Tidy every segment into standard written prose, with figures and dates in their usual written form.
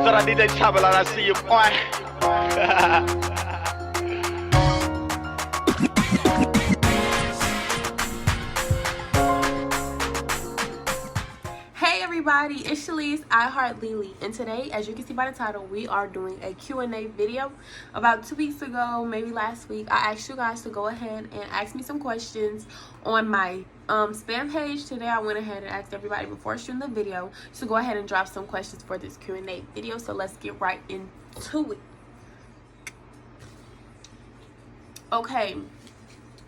Tara di dai chabala na see you boy. Hey everybody, it's Shalise, I Heart Lily, and today, as you can see by the title, we are doing a Q&A video. About 2 weeks ago, maybe last week, I asked you guys to go ahead and ask me some questions on my spam page. Today I went ahead and asked everybody before shooting the video to go ahead and drop some questions for this Q&A video, so let's get right into it. Okay,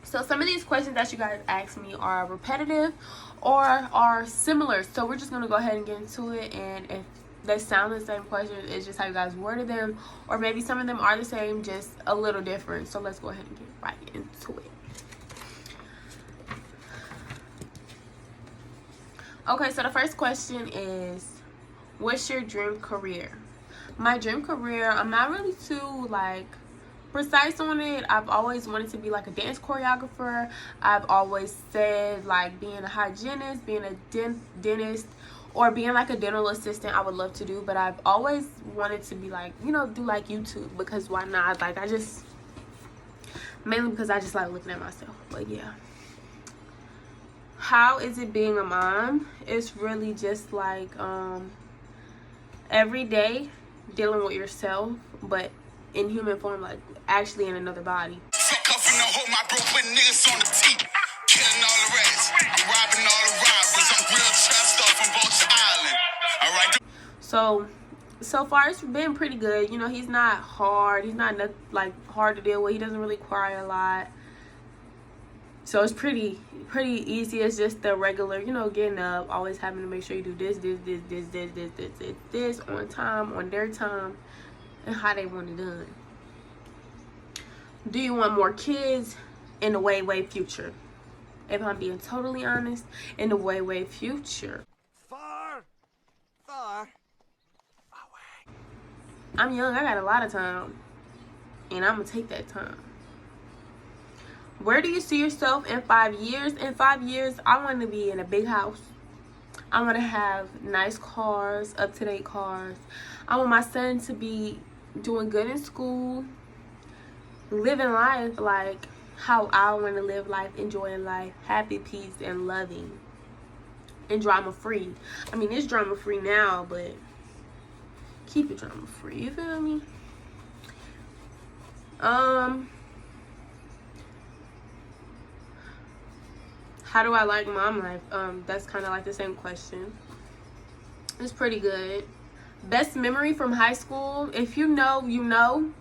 so some of these questions that you guys asked me are repetitive or are similar, so we're just going to go ahead and get into it. And if they sound the same question, it's just how you guys worded them, or maybe some of them are the same, just a little different. So let's go ahead and get right into it. Okay, so the first question is, what's your dream career? My dream career, I'm not really too precise on it. I've always wanted to be like a dance choreographer. I've always said like being a hygienist, being a dentist, or being like a dental assistant I would love to do. But I've always wanted to be like, you know, do like YouTube, because why not? Like mainly because I just like looking at myself. But yeah. How is it being a mom? It's really just like every day dealing with yourself, but in human form, like actually in another body. So far it's been pretty good. You know, he's not hard. He's not like hard to deal with. He doesn't really cry a lot. So it's pretty easy. It's just the regular, you know, getting up, always having to make sure you do this on time, on their time, and how they want it done. Do you want more kids? In the way future. If I'm being totally honest, in the way future. Far away. I'm young, I got a lot of time, and I'm gonna take that time. Where do you see yourself in 5 years? In 5 years, I want to be in a big house. I want to have nice cars, up-to-date cars. I want my son to be doing good in school, living life like how I want to live life, enjoying life, happy, peace, and loving, and drama-free. I mean, it's drama-free now, but keep it drama-free, you feel me? How do I like mom life? That's kind of like the same question. It's pretty good. Best memory from high school? If you know, you know.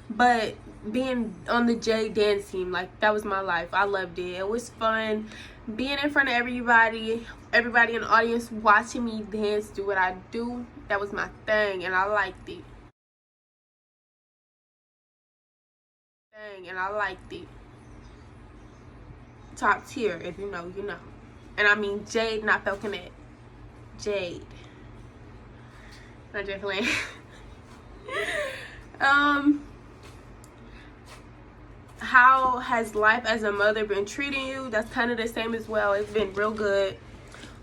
But being on the J dance team, like, that was my life. I loved it. It was fun being in front of everybody in the audience watching me dance, do what I do. That was my thing, and I liked it. Top tier, if you know, you know. And I mean Jade, not Falconet. Jade. Not Jade Lane. How has life as a mother been treating you? That's kind of the same as well. It's been real good,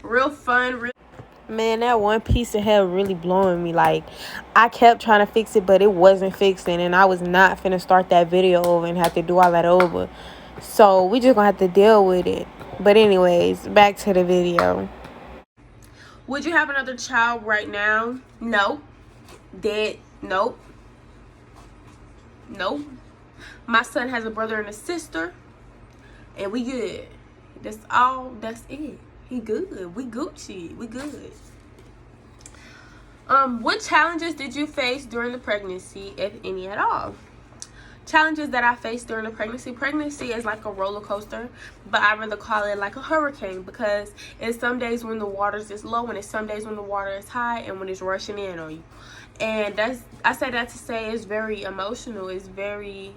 real fun. Man, that one piece of hair really blowing me. Like, I kept trying to fix it, but it wasn't fixing, and I was not finna start that video over and have to do all that over. So we just gonna have to deal with it. But anyways, back to the video. Would you have another child right now? No. Dead? Nope. Nope. My son has a brother and a sister, and we good. That's all. That's it. He good. We Gucci. We good. What challenges did you face during the pregnancy, if any at all? Challenges that I faced during the pregnancy. Pregnancy is like a roller coaster, but I rather call it like a hurricane, because it's some days when the water's is low, and it's some days when the water is high, and when it's rushing in on you. And I say that to say it's very emotional. It's very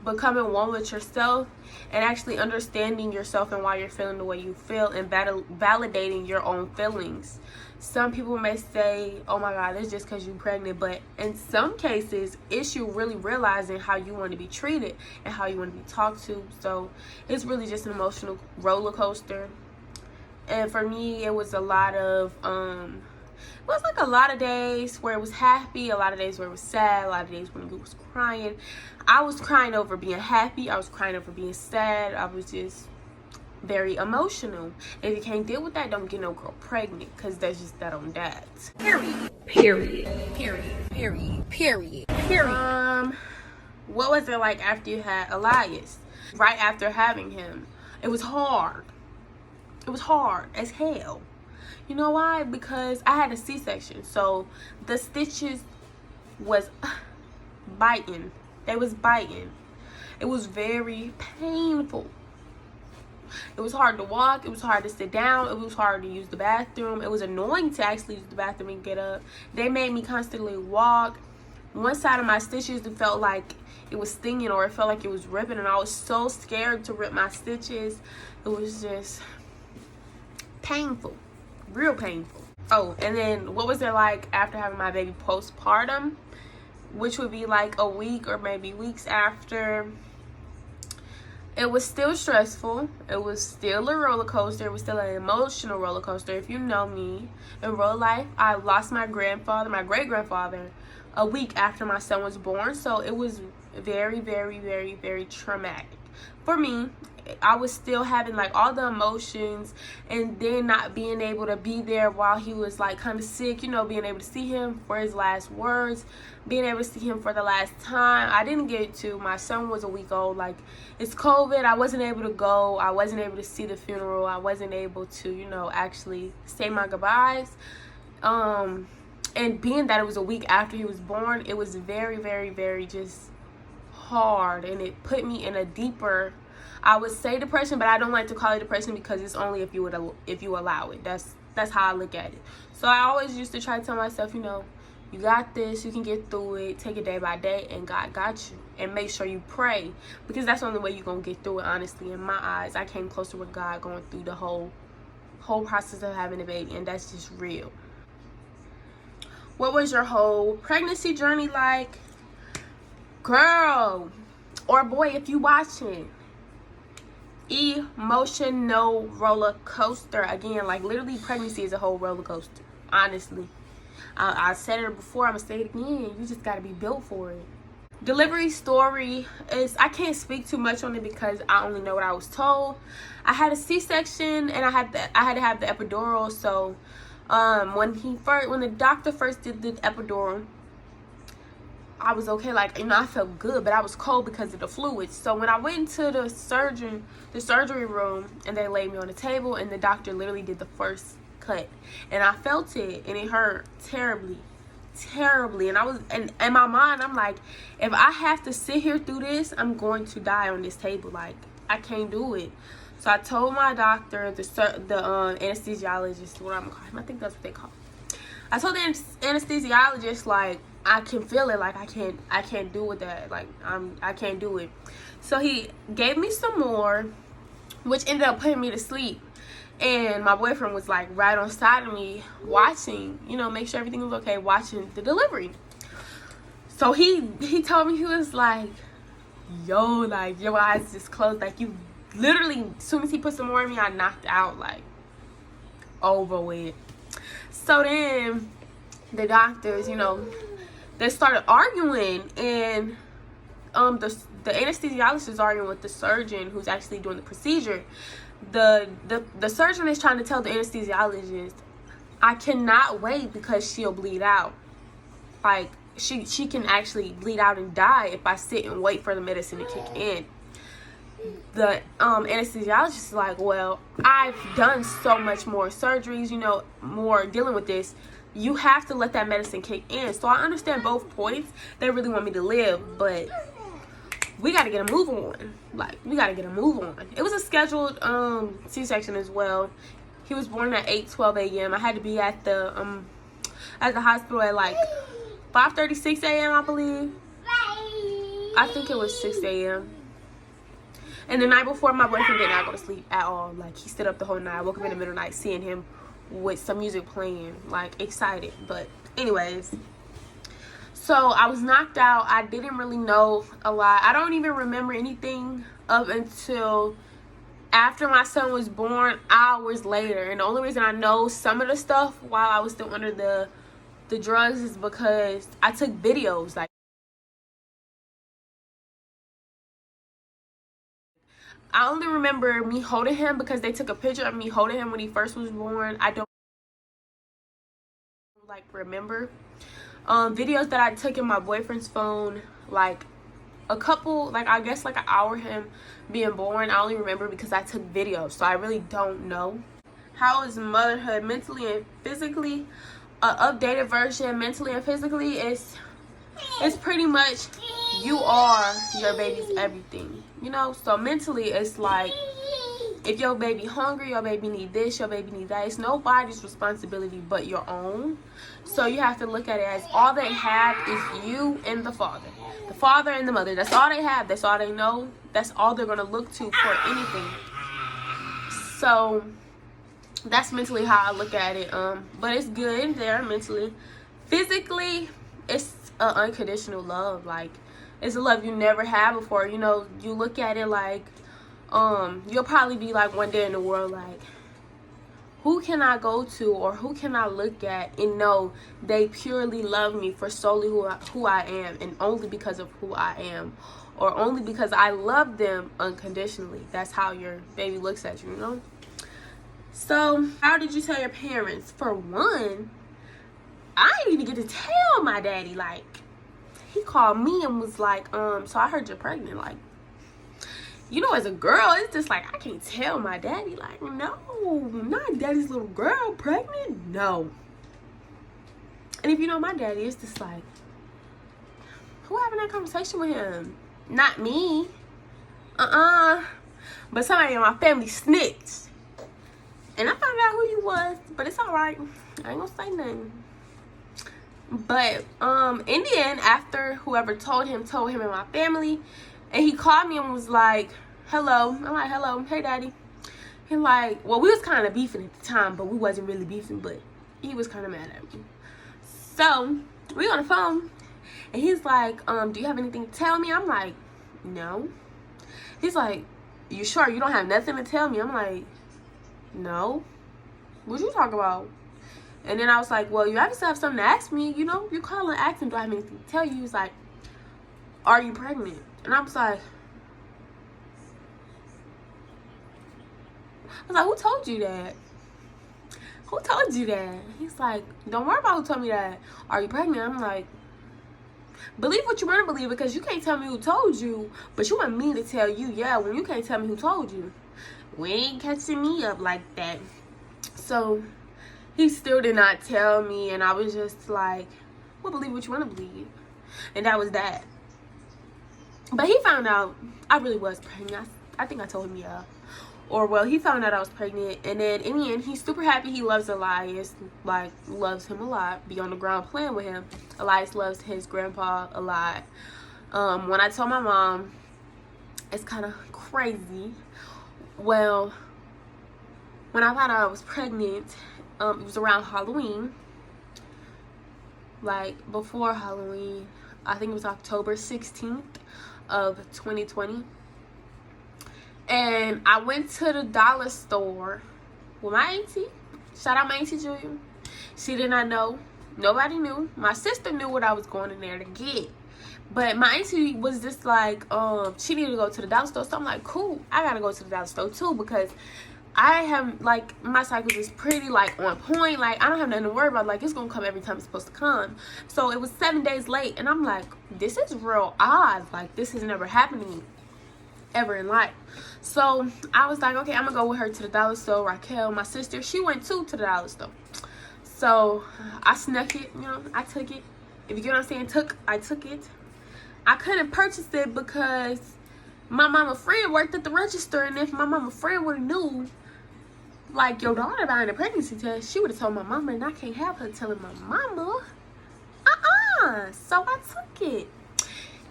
becoming one with yourself, and actually understanding yourself and why you're feeling the way you feel, and validating your own feelings. Some people may say, oh my God, it's just because you're pregnant. But in some cases, it's you really realizing how you want to be treated and how you want to be talked to. So it's really just an emotional roller coaster. And for me, it was a lot of it was like a lot of days where it was happy, a lot of days where it was sad, a lot of days when it was crying. I was crying over being happy, I was crying over being sad. I was just very emotional. If you can't deal with that, don't get no girl pregnant, because that's just that on that. Period. What was it like after you had Elias? Right after having him, it was hard. It was hard as hell. You know why? Because I had a C-section, so the stitches was biting. They was biting. It was very painful. It was hard to walk. It was hard to sit down. It was hard to use the bathroom. It was annoying to actually use the bathroom and get up. They made me constantly walk. One side of my stitches, it felt like it was stinging, or it felt like it was ripping, and I was so scared to rip my stitches. It was just painful, real painful. Oh, and then what was it like after having my baby postpartum, which would be like a week or maybe weeks after? It was still stressful. It was still a roller coaster. It was still an emotional roller coaster. If you know me in real life, I lost my grandfather, my great grandfather, a week after my son was born. So it was very, very, very, very traumatic for me. I was still having like all the emotions, and then not being able to be there while he was like kind of sick, you know, being able to see him for his last words, being able to see him for the last time. I didn't get to. My son was a week old. Like, it's COVID. I wasn't able to go. I wasn't able to see the funeral. I wasn't able to, you know, actually say my goodbyes. And being that it was a week after he was born, it was very, very, very just hard, and it put me in a deeper, I would say depression, but I don't like to call it depression because it's only if you allow it. That's how I look at it. So I always used to try to tell myself, you know, you got this, you can get through it, take it day by day, and God got you. And make sure you pray, because that's the only way you're gonna get through it. Honestly, in my eyes, I came closer with God going through the whole process of having a baby, and that's just real. What was your whole pregnancy journey like? Girl or boy, if you watching, emotional roller coaster. Again, like, literally pregnancy is a whole roller coaster. Honestly, I said it before, I'm gonna say it again. You just gotta be built for it. Delivery story is, I can't speak too much on it because I only know what I was told. I had a C-section, and I had to have the epidural. So when the doctor first did the epidural, I was okay. Like, you know, I felt good, but I was cold because of the fluids. So when I went into the surgery room, and they laid me on the table, and the doctor literally did the first cut, and I felt it, and it hurt terribly. And I was, and in my mind, I'm like, if I have to sit here through this, I'm going to die on this table. Like, I can't do it. So I told my doctor, the anesthesiologist, what I'm calling him, I think that's what they call it. I told the anesthesiologist, like, I can feel it, like, I can't do with that, like, I can't do it. So he gave me some more, which ended up putting me to sleep. And my boyfriend was like right on side of me, watching, you know, make sure everything was okay, watching the delivery. So he told me, he was like, yo, like, your eyes just closed, like, you literally, as soon as he put some more in me, I knocked out, like, over with. So then the doctors, you know, they started arguing, and the anesthesiologist is arguing with the surgeon who's actually doing the procedure. The surgeon is trying to tell the anesthesiologist, I cannot wait because she'll bleed out. Like, she can actually bleed out and die if I sit and wait for the medicine to kick in. The anesthesiologist is like, well, I've done so much more surgeries, you know, more dealing with this. You have to let that medicine kick in. So I understand both points. They really want me to live, but we got to get a move on. Like, we got to get a move on. It was a scheduled C-section as well. He was born at 8:12 a.m. I had to be at the hospital at like 5:36 a.m. I believe. I think it was 6 a.m. And the night before, my boyfriend did not go to sleep at all. Like, he stayed up the whole night. I woke up in the middle of the night seeing him with some music playing, like, excited. But anyways, so I was knocked out. I didn't really know a lot. I don't even remember anything up until after my son was born, hours later. And the only reason I know some of the stuff while I was still under the drugs is because I took videos. Like, I only remember me holding him because they took a picture of me holding him when he first was born. I don't like remember videos that I took in my boyfriend's phone, like a couple, like I guess like an hour him being born. I only remember because I took videos, so I really don't know. How is motherhood mentally and physically? An updated version mentally and physically is pretty much you are your baby's everything, you know. So mentally it's like if your baby hungry, your baby need this, your baby need that. It's nobody's responsibility but your own. So you have to look at it as all they have is you and the father and the mother. That's all they have. That's all they know. That's all they're gonna look to for anything. So that's mentally how I look at it. But it's good there mentally. Physically, it's an unconditional love. Like, it's a love you never had before. You know, you look at it like you'll probably be like one day in the world like, who can I go to or who can I look at and know they purely love me for solely who I am, and only because of who I am, or only because I love them unconditionally. That's how your baby looks at you, you know. So how did you tell your parents? For one, I didn't even get to tell my daddy. Like, he called me and was like, so I heard you're pregnant. Like, you know, as a girl, it's just like, I can't tell my daddy. Like, no, not daddy's little girl pregnant. No. And if you know my daddy, it's just like, who having that conversation with him? Not me. But somebody in my family snitched. And I found out who you was, but it's alright. I ain't gonna say nothing. But in the end, after whoever told him in my family, and he called me and was like, hello. I'm like, hello, hey daddy. He like, well, we was kind of beefing at the time, but we wasn't really beefing, but he was kind of mad at me. So we on the phone, and he's like, do you have anything to tell me? I'm like, no. He's like, you sure you don't have nothing to tell me? I'm like, no. What you talk about? And then I was like, well, you obviously have something to ask me. You know, you're calling asking, do I have anything to tell you? He was like, are you pregnant? And I was like, who told you that? Who told you that? He's like, don't worry about who told me that. Are you pregnant? I'm like, believe what you want to believe, because you can't tell me who told you, but you want me to tell you, yeah, when you can't tell me who told you. We ain't catching me up like that. So he still did not tell me, and I was just like, well, believe what you want to believe. And that was that. But he found out I really was pregnant. I think I told him, yeah. Or, well, he found out I was pregnant, and then in the end, he's super happy. He loves Elias, like, loves him a lot. Be on the ground playing with him. Elias loves his grandpa a lot. When I told my mom, it's kind of crazy. Well, when I found out I was pregnant, it was around Halloween. Like, before Halloween, I think it was October 16th of 2020. And I went to the dollar store with my auntie. Shout out my auntie Julia. She did not know. Nobody knew. My sister knew what I was going in there to get. But my auntie was just like, she needed to go to the dollar store. So I'm like, cool, I gotta go to the dollar store too, because I have, like, my cycle is pretty, like, on point. Like, I don't have nothing to worry about. Like, it's gonna come every time it's supposed to come. So it was 7 days late, and I'm like, this is real odd. Like, this has never happened to me ever in life. So I was like, okay, I'm gonna go with her to the dollar store. Raquel, my sister, she went too to the dollar store. So I snuck it, you know, I took it. If you get what I'm saying, I took it. I couldn't purchase it because my mama friend worked at the register, and if my mama friend would have knew, like, your daughter buying a pregnancy test, she would have told my mama, and I can't have her telling my mama. So I took it.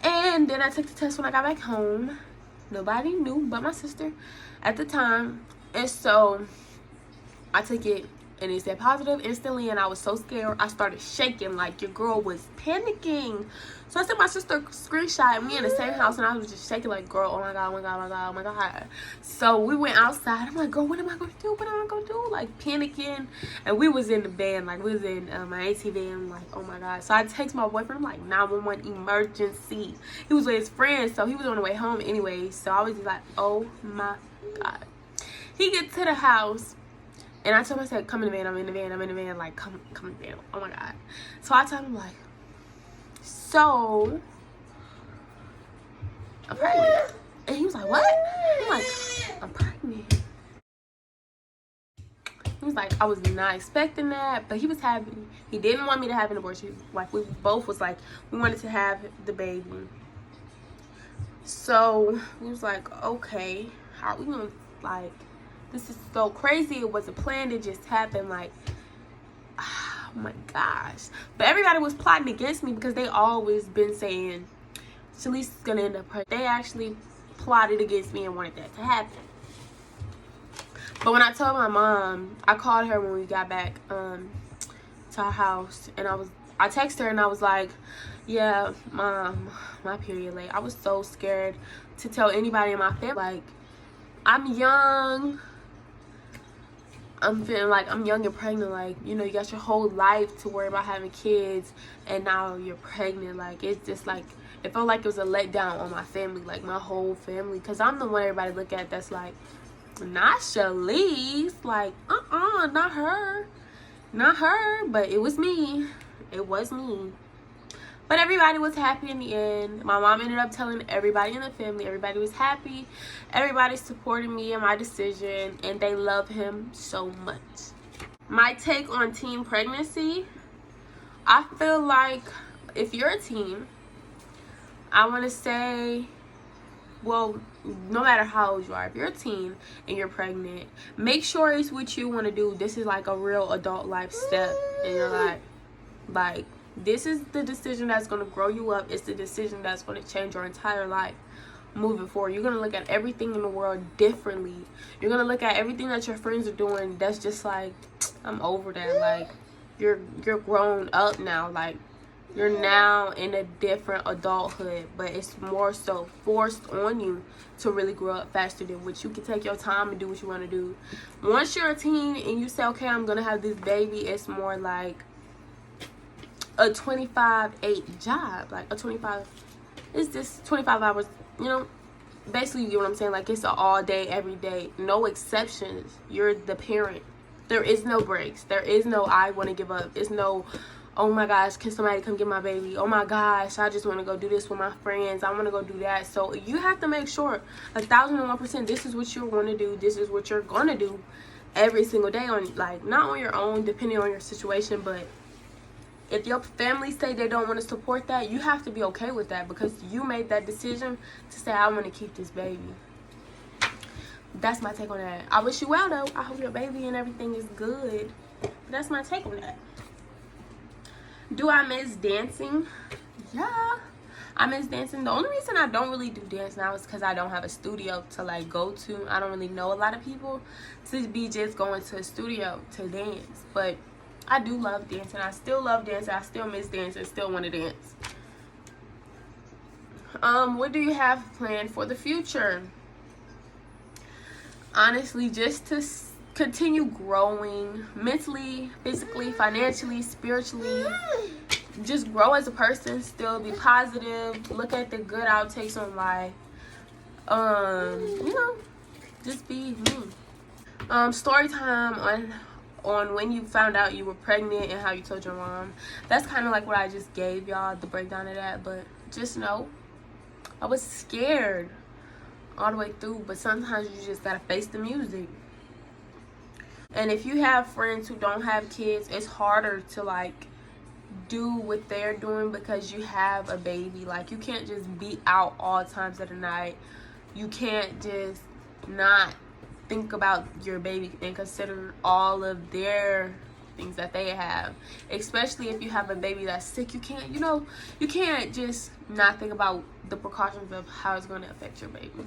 And then I took the test when I got back home. Nobody knew but my sister at the time. And so I took it, and it said positive instantly, and I was so scared. I started shaking like your girl was panicking. So I sent my sister a screenshot, and we in the same house, and I was just shaking like, girl, oh my god, oh my god, oh my god, oh my god. So we went outside. I'm like, girl, what am I gonna do? What am I gonna do? Like panicking. And we was in the van, like we was in my AT van, like, oh my god. So I text my boyfriend, I'm like, 911 emergency. He was with his friends, so he was on the way home anyway. So I was just like, oh my god. He gets to the house, and I told him, I said, come in the van, I'm in the van, I'm in the van, like, come in the van, oh my god. So I told him, like, so, I'm pregnant. And he was like, what? I'm like, I'm pregnant. He was like, I was not expecting that, but he was happy. He didn't want me to have an abortion. Like, we both was like, we wanted to have the baby. So, he was like, okay, how are we gonna, like, this is so crazy. It wasn't planned, it just happened, like, oh my gosh. But everybody was plotting against me because they always been saying Shalice's gonna end up pregnant. They actually plotted against me and wanted that to happen. But when I told my mom, I called her when we got back to our house, and I texted her and I was like, yeah, mom, my period late. I was so scared to tell anybody in my family. Like, I'm young. I'm feeling like I'm young and pregnant. Like, you know, you got your whole life to worry about having kids, and now you're pregnant. Like, it's just like, it felt like it was a letdown on my family, like my whole family, because I'm the one everybody look at that's like, not Shalise, like, not her, but it was me. But everybody was happy in the end. My mom ended up telling everybody in the family. Everybody was happy. Everybody supported me in my decision, and they love him so much. My take on teen pregnancy, I feel like if you're a teen, I want to say, well, no matter how old you are, if you're a teen and you're pregnant, make sure it's what you want to do. This is like a real adult life step in your life. Like, this is the decision that's going to grow you up. It's the decision that's going to change your entire life moving forward. You're going to look at everything in the world differently. You're going to look at everything that your friends are doing that's just like, I'm over that. Like, you're grown up now. Like, you're now in a different adulthood, but it's more so forced on you to really grow up faster than what you can take your time and do what you want to do. Once you're a teen and you say, okay, I'm going to have this baby, it's more like a 25/8 job. Like, it's just 25 hours, you know, basically, you know what I'm saying? Like, it's an all day, every day, no exceptions. You're the parent. There is no breaks. There is no, I want to give up. It's no, oh my gosh, can somebody come get my baby? Oh my gosh, I just want to go do this with my friends. I want to go do that. So you have to make sure 1001% this is what you're going to do. This is what you're going to do every single day, on, like, not on your own, depending on your situation, but if your family say they don't want to support that, you have to be okay with that, because you made that decision to say, I want to keep this baby. That's my take on that. I wish you well, though. I hope your baby and everything is good. But that's my take on that. Do I miss dancing? Yeah, I miss dancing. The only reason I don't really do dance now is because I don't have a studio to, like, go to. I don't really know a lot of people to be just going to a studio to dance. But I do love dancing. I still love dancing. I still miss dancing. Still want to dance. What do you have planned for the future? Honestly, just to continue growing mentally, physically, financially, spiritually. Just grow as a person. Still be positive. Look at the good outtakes on life. You know, just be me. Story time on when you found out you were pregnant and how you told your mom. That's kind of like what I just gave y'all, the breakdown of that. But just know, I was scared all the way through, but sometimes you just gotta face the music. And if you have friends who don't have kids, it's harder to, like, do what they're doing because you have a baby. Like, you can't just be out all times of the night. You can't just not think about your baby and consider all of their things that they have, especially if you have a baby that's sick. You can't, you know, you can't just not think about the precautions of how it's going to affect your baby.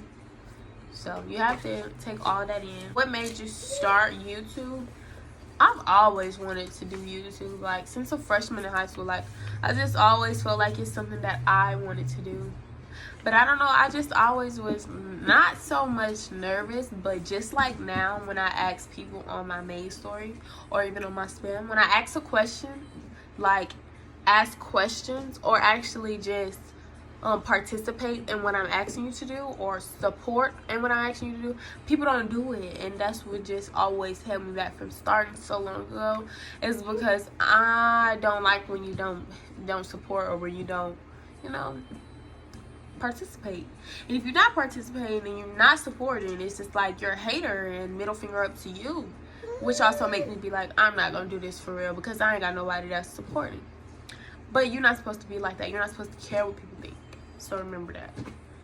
So you have to take all that in. What made you start YouTube? I've always wanted to do YouTube, like since a freshman in high school. Like I just always felt like it's something that I wanted to do. But I don't know, I just always was not so much nervous, but just like now when I ask people on my main story or even on my spam, when I ask a question, like ask questions or actually just participate in what I'm asking you to do or support in what I'm asking you to do, people don't do it. And that's what just always held me back from starting so long ago, is because I don't like when you don't support or when you don't, you know, participate. And if you're not participating and you're not supporting, it's just like you're a hater and middle finger up to you, which also make me be like, I'm not gonna do this for real because I ain't got nobody that's supporting. But you're not supposed to be like that. You're not supposed to care what people think, so remember that.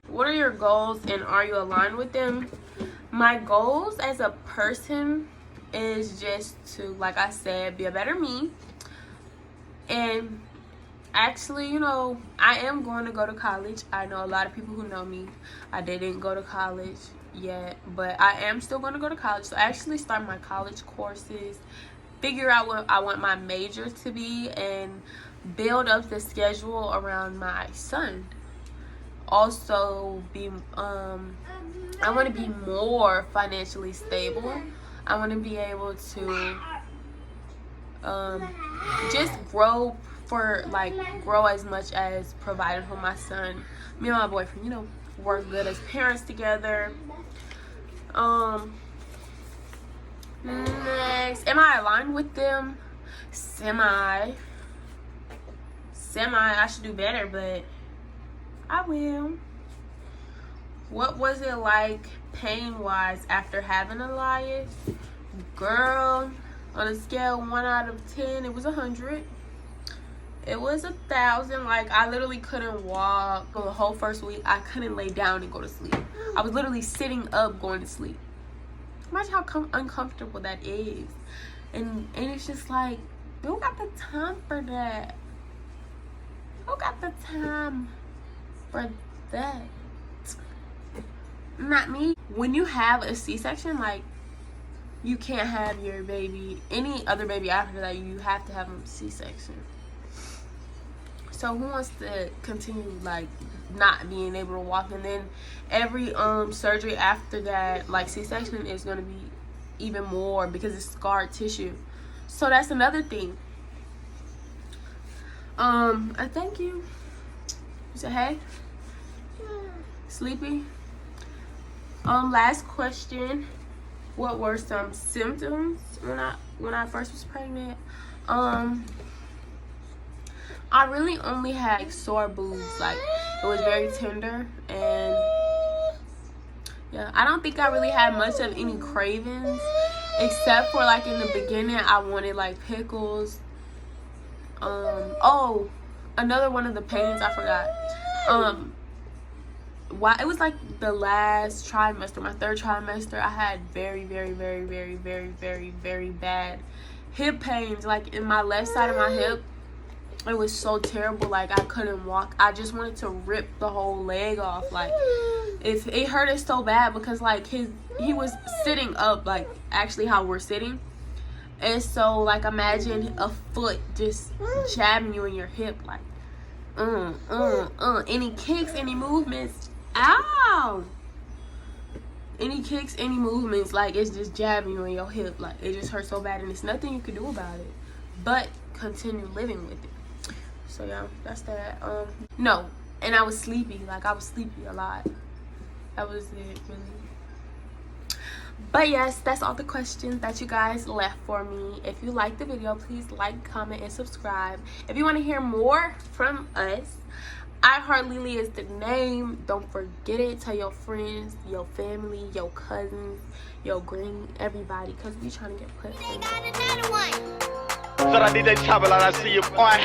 What are your goals and are you aligned with them? My goals as a person is just to, like I said, be a better me. And actually, you know, I am going to go to college. I know a lot of people who know me, I didn't go to college yet, but I am still going to go to college. So actually start my college courses, figure out what I want my major to be, and build up the schedule around my son. Also be I want to be more financially stable. I want to be able to just grow as much as providing for my son. Me and my boyfriend, you know, work good as parents together. Next, am I aligned with them? Semi. I should do better, but I will. What was it like pain wise after having Elias? Girl, on a scale 1 out of 10, it was 100. It was 1,000. Like, I literally couldn't walk for the whole first week. I couldn't lay down and go to sleep. I was literally sitting up going to sleep. Imagine how uncomfortable that is. And it's just like, who got the time for that? Who got the time for that? Not me. When you have a C-section, like, you can't have your baby, any other baby after that, you have to have a C-section. So who wants to continue like not being able to walk? And then every surgery after that, like C-section, is going to be even more because it's scarred tissue. So that's another thing. I thank you. You said hey? Sleepy? Last question. What were some symptoms when I first was pregnant? I really only had like, sore boobs. Like, it was very tender, and yeah, I don't think I really had much of any cravings, except for like in the beginning I wanted like pickles. Oh, another one of the pains I forgot. Why it was like the last trimester, my 3rd trimester, I had very bad hip pains, like in my left side of my hip. It was so terrible, like I couldn't walk. I just wanted to rip the whole leg off. Like it hurted so bad because like he was sitting up, like actually how we're sitting. And so like imagine a foot just jabbing you in your hip, like any kicks, any movements, ow, any kicks, any movements, like it's just jabbing you in your hip. Like it just hurt so bad, and there's nothing you can do about it but continue living with it. So yeah, that's that. No, and I was sleepy. Like I was sleepy a lot. That was it, really. But yes, that's all the questions that you guys left for me. If you liked the video, please like, comment, and subscribe. If you want to hear more from us, iHeartLily is the name. Don't forget it. Tell your friends, your family, your cousins, your granny, everybody, because we trying to get put They got another one. So I did that travel and I see you, boy.